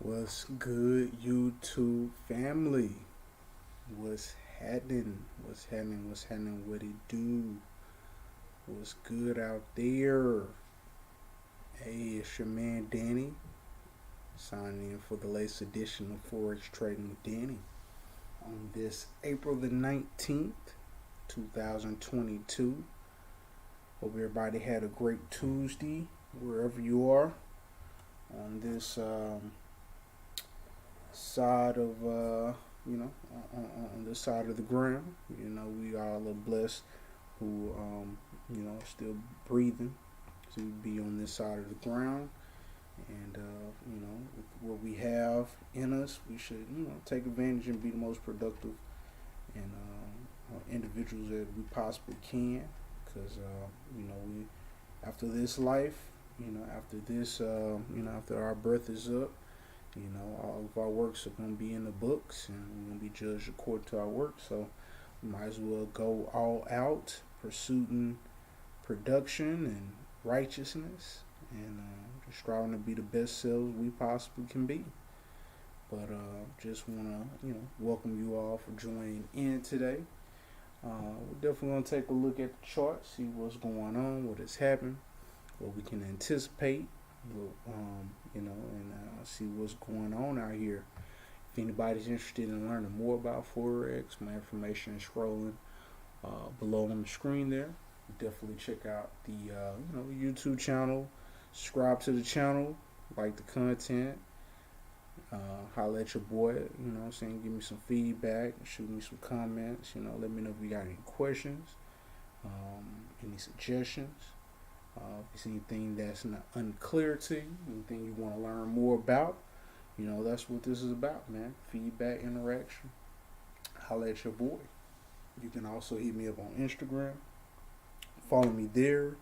What's good, YouTube family? What's happening? What's happening? What's happening? What it do? What's good out there? Hey, it's your man Danny, signing in for the latest edition of Forex Trading with Danny on this April the 19th, 2022. Hope everybody had a great Tuesday wherever you are on this side of on this side of the ground. We all are blessed who are still breathing to be on this side of the ground. And with what we have in us, we should take advantage and be the most productive and individuals that we possibly can. Because we after this life, after this, after our breath is up, all of our works are going to be in the books, and we're going to be judged according to our work. So we might as well go all out, pursuing production and righteousness, and just striving to be the best selves we possibly can be. But just want to, welcome you all for joining in today. We're definitely going to take a look at the chart, see what's going on, what has happened, what we can anticipate, and see what's going on out here. If anybody's interested in learning more about Forex, my information is scrolling below on the screen there. Definitely check out the YouTube channel, subscribe to the channel, like the content, holler at your boy, give me some feedback, shoot me some comments, let me know if you got any questions, any suggestions. If it's anything that's not unclear to you, anything you want to learn more about, that's what this is about, man. Feedback, interaction. Holla at your boy. You can also hit me up on Instagram. Follow me there.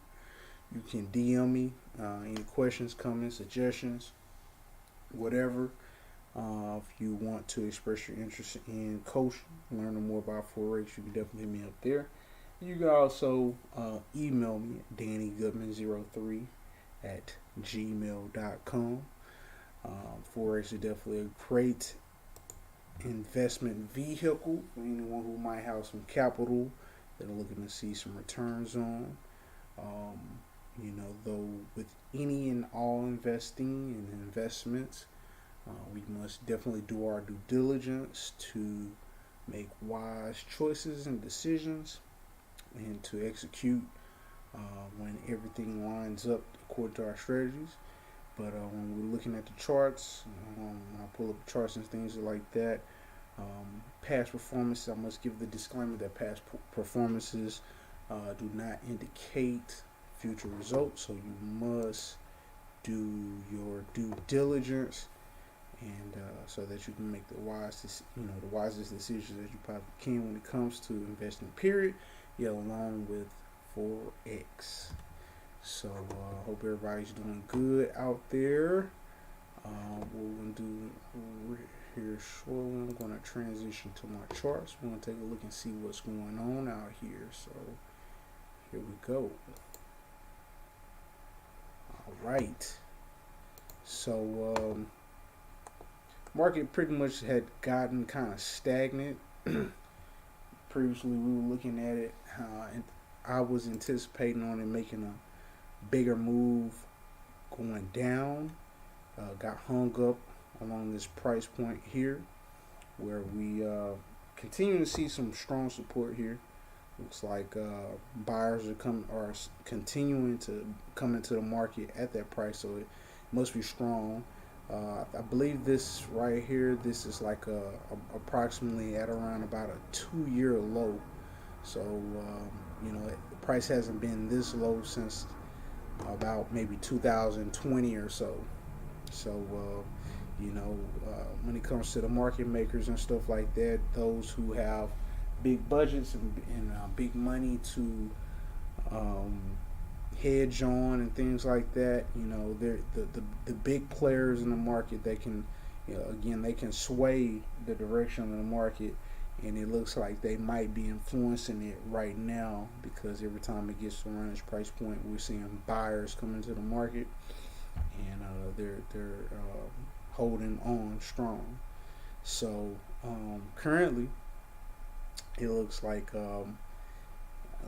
You can DM me any questions, comments, suggestions, whatever. If you want to express your interest in coaching, learning more about Forex, you can definitely hit me up there. You can also email me at DannyGoodman03 at gmail.com. Forex is definitely a great investment vehicle for anyone who might have some capital that are looking to see some returns on. Though with any and all investing and investments, we must definitely do our due diligence to make wise choices and decisions, and to execute when everything lines up according to our strategies. But when we're looking at the charts, when I pull up charts and things like that, past performance, I must give the disclaimer that past performances do not indicate future results. So you must do your due diligence, and so that you can make the wisest decisions that you probably can when it comes to investing. Period. Along with Forex. So hope everybody's doing good out there. What we're gonna do here shortly, I'm gonna transition to my charts. We're gonna take a look and see what's going on out here. So here we go. All right. So market pretty much had gotten kind of stagnant. Previously, we were looking at it, and I was anticipating on it making a bigger move going down. Got hung up along this price point here, where we continue to see some strong support here. Looks like buyers are continuing to come into the market at that price, so it must be strong. I believe this right here, this is like approximately at around about a 2-year low. So, the price hasn't been this low since about maybe 2020 or so. So, when it comes to the market makers and stuff like that, those who have big budgets and big money to hedge on and things like that, they're the big players in the market that can, they can sway the direction of the market, and it looks like they might be influencing it right now, because every time it gets around this price point, we're seeing buyers come into the market, and they're holding on strong. So currently, it looks like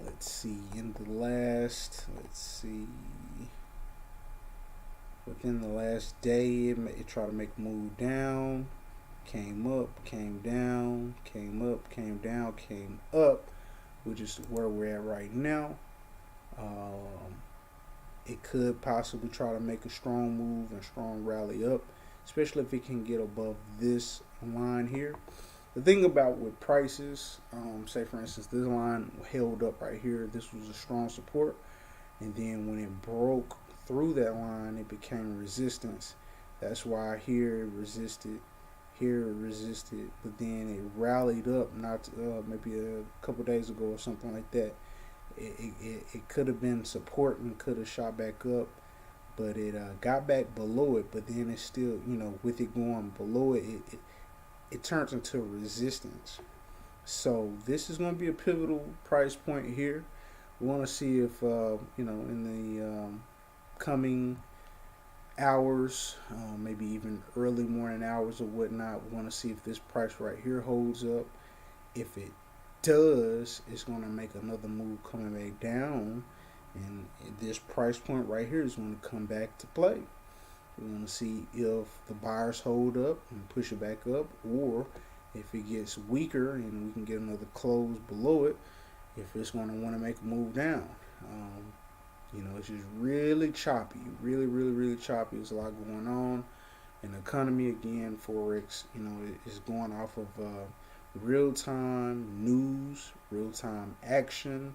let's see, in the last, let's see, within the last day, it tried to make a move down, came up, came down, came up, came down, came up, which is where we're at right now. Um, it could possibly try to make a strong move and strong rally up, especially if it can get above this line here. The thing about with prices, say for instance, this line held up right here. This was a strong support, and then when it broke through that line, it became resistance. That's why here it resisted, but then it rallied up. Not maybe a couple days ago or something like that. It could have been support and could have shot back up, but it got back below it. But then it's still, with it going below it, it turns into resistance. So this is going to be a pivotal price point here. We want to see if in the coming hours, maybe even early morning hours or whatnot. We want to see if this price right here holds up. If it does, it's going to make another move coming back down, and this price point right here is going to come back to play. We want to see if the buyers hold up and push it back up, or if it gets weaker and we can get another close below it, if it's going to want to make a move down. It's just really choppy, really, really, really choppy. There's a lot going on in the economy. Again, Forex, is going off of real-time news, real-time action.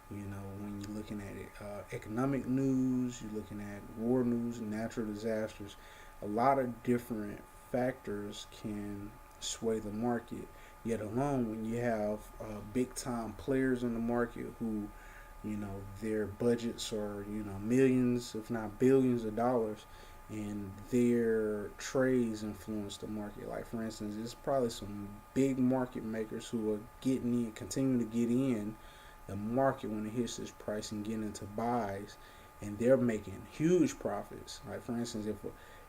When you're looking at it, economic news, you're looking at war news, natural disasters. A lot of different factors can sway the market. Yet alone, when you have big-time players in the market who, their budgets are, millions, if not billions of dollars, and their trades influence the market. Like, for instance, there's probably some big market makers who are getting in, continuing to get in the market when it hits this price and get into buys, and they're making huge profits. Like, for instance,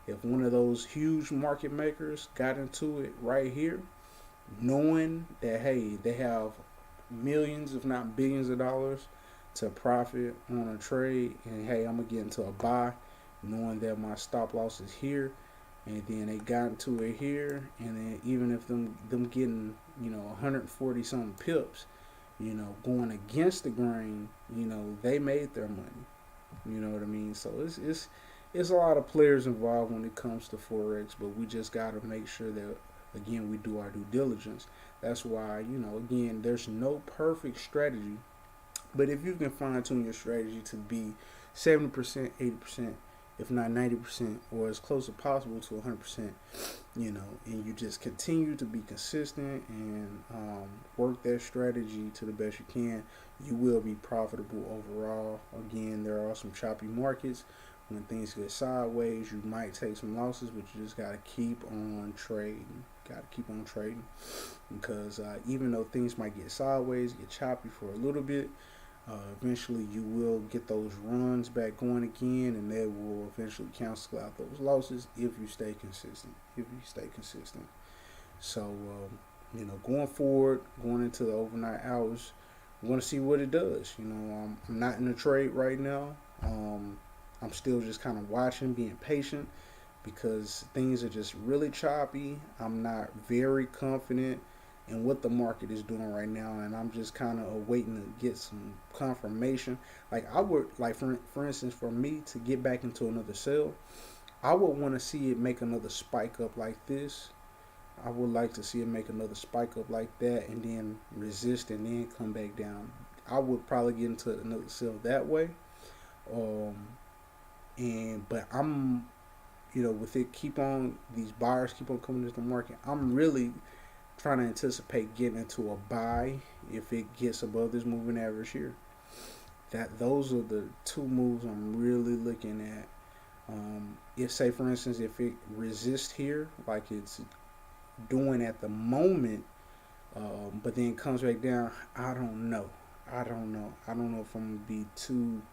if one of those huge market makers got into it right here, knowing that, hey, they have millions, if not billions of dollars to profit on a trade, and hey, I'm gonna get into a buy, knowing that my stop loss is here, and then they got into it here, and then even if them getting 140 something pips, going against the grain, they made their money. You know what I mean? So it's a lot of players involved when it comes to Forex, but we just got to make sure that, again, we do our due diligence. That's why, again, there's no perfect strategy, but if you can fine tune your strategy to be 70%, 80%, if not 90%, or as close as possible to 100%, and you just continue to be consistent and work that strategy to the best you can, you will be profitable overall. Again, there are some choppy markets. When things get sideways, you might take some losses, but you just got to keep on trading. Because even though things might get sideways, get choppy for a little bit, eventually you will get those runs back going again, and they will eventually cancel out those losses if you stay consistent. So, going forward, going into the overnight hours, we want to see what it does. I'm not in a trade right now. I'm still just kind of watching, being patient, because things are just really choppy. I'm not very confident in what the market is doing right now, and I'm just kind of waiting to get some confirmation. Like, I would, like, for instance, for me to get back into another sell, I would want to see it make another spike up like this. I would like to see it make another spike up like that, and then resist, and then come back down. I would probably get into another sell that way. But I'm, with it these buyers keep on coming into the market, I'm really trying to anticipate getting into a buy if it gets above this moving average here. Those are the two moves I'm really looking at. If, say for instance, if it resists here like it's doing at the moment, but then comes back down, I don't know if I'm gonna be too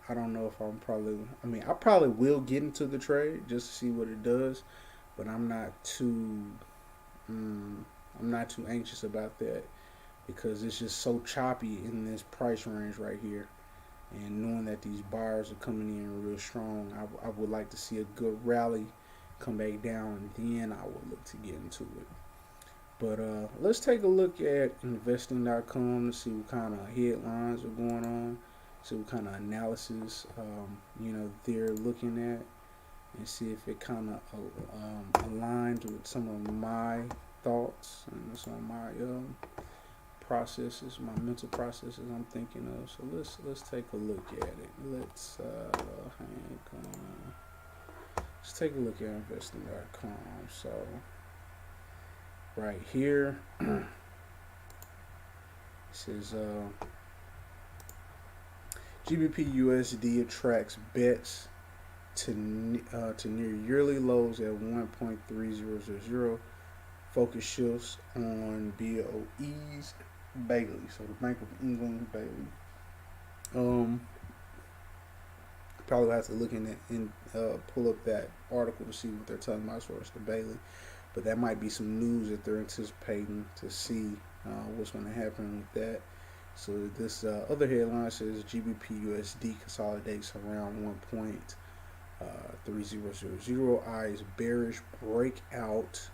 I don't know if I'm probably. I mean, I probably will get into the trade just to see what it does, but Mm, I'm not too anxious about that because it's just so choppy in this price range right here. And knowing that these buyers are coming in real strong, I would like to see a good rally come back down, and then I would look to get into it. But let's take a look at investing.com to see what kind of headlines are going on, see what kind of analysis they're looking at, and see if it kind of aligns with some of my thoughts and some of my processes, my mental processes I'm thinking of. So let's take a look at it. Hang on. Let's take a look at investing.com. So right here it says GBPUSD attracts bets to near yearly lows at 1.3000. Focus shifts on BOE's Bailey, so the Bank of England Bailey. Probably have to look in it and pull up that article to see what they're talking about as far as the Bailey. But that might be some news that they're anticipating to see what's going to happen with that. So this other headline says GBPUSD consolidates around 1.3000. Eyes bearish breakout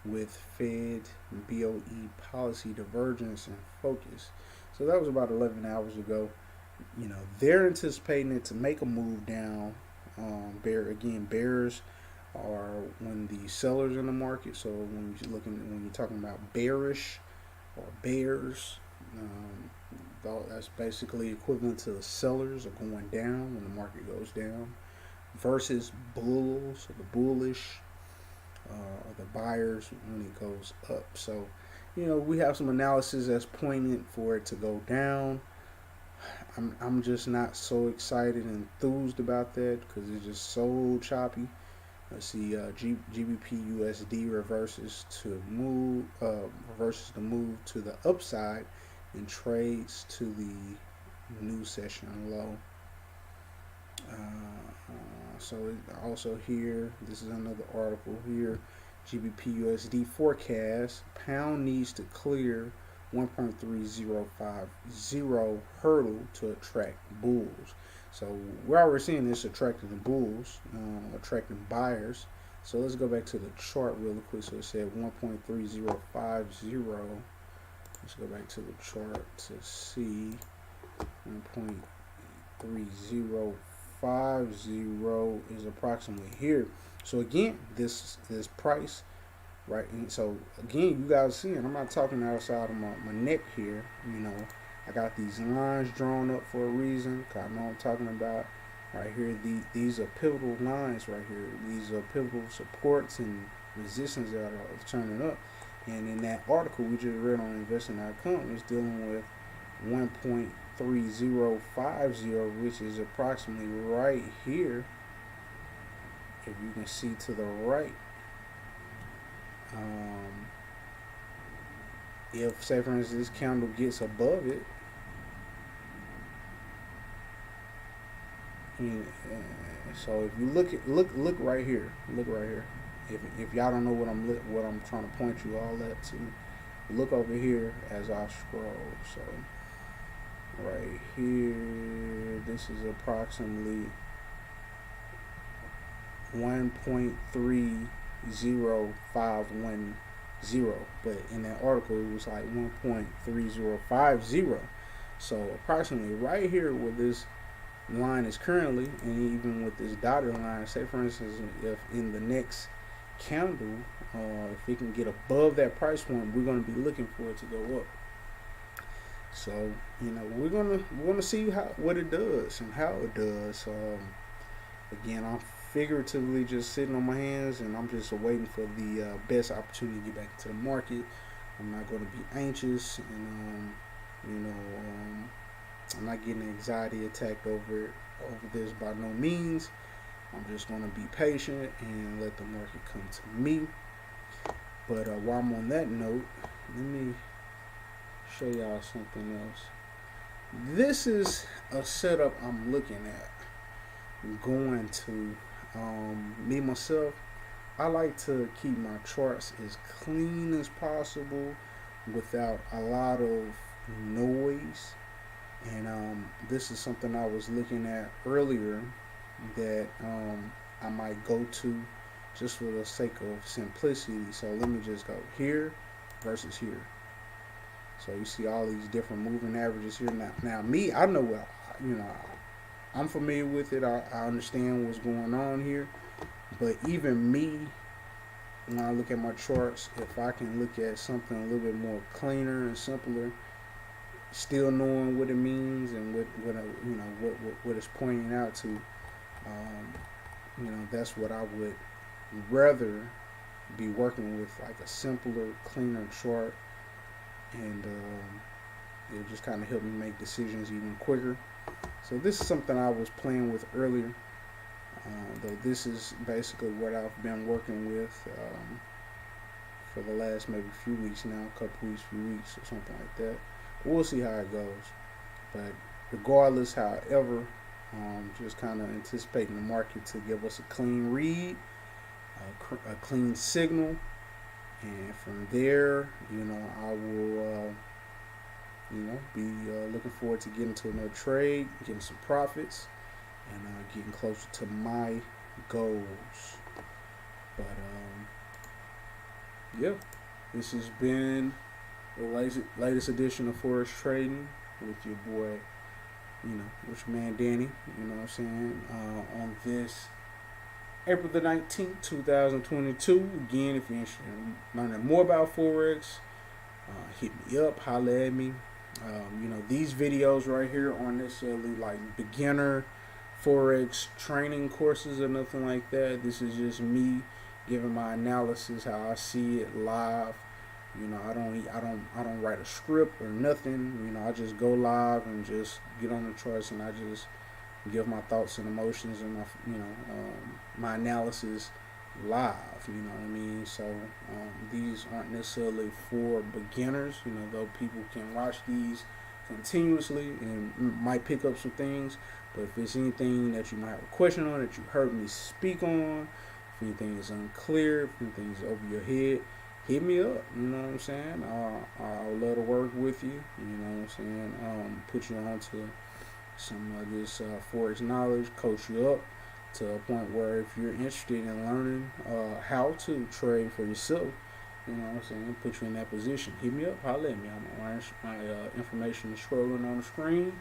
with Fed BOE policy divergence and focus. So that was about 11 hours ago. They're anticipating it to make a move down. Bears are when the sellers in the market. So when you're talking about bearish or bears, that's basically equivalent to the sellers are going down when the market goes down, versus bulls, or the bullish, or the buyers when it goes up. So, we have some analysis that's pointing for it to go down. I'm just not so excited and enthused about that because it's just so choppy. Let's see, GBPUSD reverses the move to the upside and trades to the new session low. So also here, this is another article here. GBPUSD forecast: pound needs to clear 1.3050 hurdle to attract bulls. So we're already seeing this attracting the bulls, attracting buyers. So let's go back to the chart really quick. So it said 1.3050. Let's go back to the chart to see 1.3050 is approximately here. So again, this price, right? And so again, you guys seeing, I'm not talking outside of my neck here. I got these lines drawn up for a reason. Cause I know I'm talking about right here. These are pivotal lines right here. These are pivotal supports and resistance that are turning up. And in that article we just read on investing.com, it's dealing with 1.3050, which is approximately right here. If you can see to the right. If, say for instance, this candle gets above it, so if you look right here, If y'all don't know what I'm trying to point you all at to, look over here as I scroll. So right here, this is approximately 1.3050, but in that article it was like 1.3050. So approximately right here where this line is currently, and even with this dotted line, say for instance, if in the next candle, if it can get above that price point, we're going to be looking for it to go up. So we're gonna see what it does and how it does. Again, I'm figuratively just sitting on my hands, and I'm just waiting for the best opportunity to get back into the market. I'm not going to be anxious, and I'm not getting an anxiety attack over this by no means. I'm just going to be patient and let the market come to me. But while I'm on that note, let me show y'all something else. this is a setup I'm looking at going to. Me myself, I like to keep my charts as clean as possible without a lot of noise. And this is something I was looking at earlier that I might go to just for the sake of simplicity. So let me just go here versus here. So you see all these different moving averages here. Now me, I know what I'm familiar with it. I understand what's going on here. But even me, when I look at my charts, if I can look at something a little bit more cleaner and simpler, still knowing what it means and what it's pointing out to, that's what I would rather be working with, like a simpler, cleaner chart, and it'll just kind of help me make decisions even quicker. So this is something I was playing with earlier, though this is basically what I've been working with for the last maybe few weeks now, a couple weeks, few weeks, or something like that. We'll see how it goes. But regardless, however, just kind of anticipating the market to give us a clean read, a clean signal, and from there, I will, be looking forward to getting to another trade, getting some profits, and getting closer to my goals. But yeah, this has been the latest edition of Forex Trading with your boy, with your man Danny. You know what I'm saying? On this April the 19th, 2022. Again, if you're interested in learning more about Forex, hit me up, holla at me. These videos right here aren't necessarily like beginner Forex training courses or nothing like that. This is just me giving my analysis, how I see it live. I don't write a script or nothing. I just go live and just get on the charts, and I just give my thoughts and emotions and my analysis live. You know what I mean? So these aren't necessarily for beginners. Though people can watch these continuously and might pick up some things. But if it's anything that you might have a question on, that you heard me speak on, if anything is unclear, if anything is over your head, hit me up. You know what I'm saying? I'll love to work with you. You know what I'm saying? Put you on to some of this Forex knowledge, coach you up to a point where if you're interested in learning how to trade for yourself, you know what I'm saying, put you in that position. Hit me up, holla at me. My information is scrolling on the screen.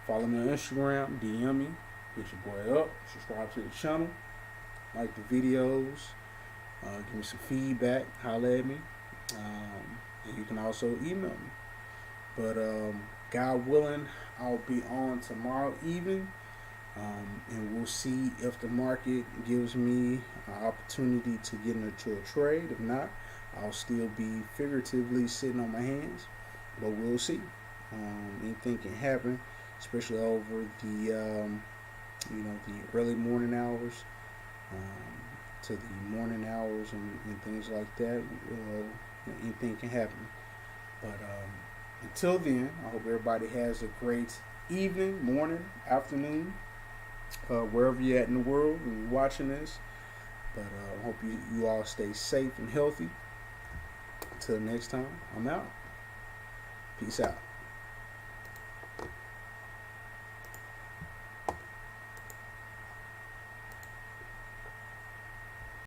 Follow me on Instagram, DM me, hit your boy up, subscribe to the channel, like the videos, give me some feedback, holla at me. And you can also email me. But God willing, I'll be on tomorrow evening, and we'll see if the market gives me an opportunity to get into a trade. If not, I'll still be figuratively sitting on my hands, but we'll see. Anything can happen, especially over the the early morning hours, to the morning hours and things like that. Anything can happen. But until then, I hope everybody has a great evening, morning, afternoon, wherever you're at in the world when you're watching this. But I hope you all stay safe and healthy. Until next time, I'm out. Peace out.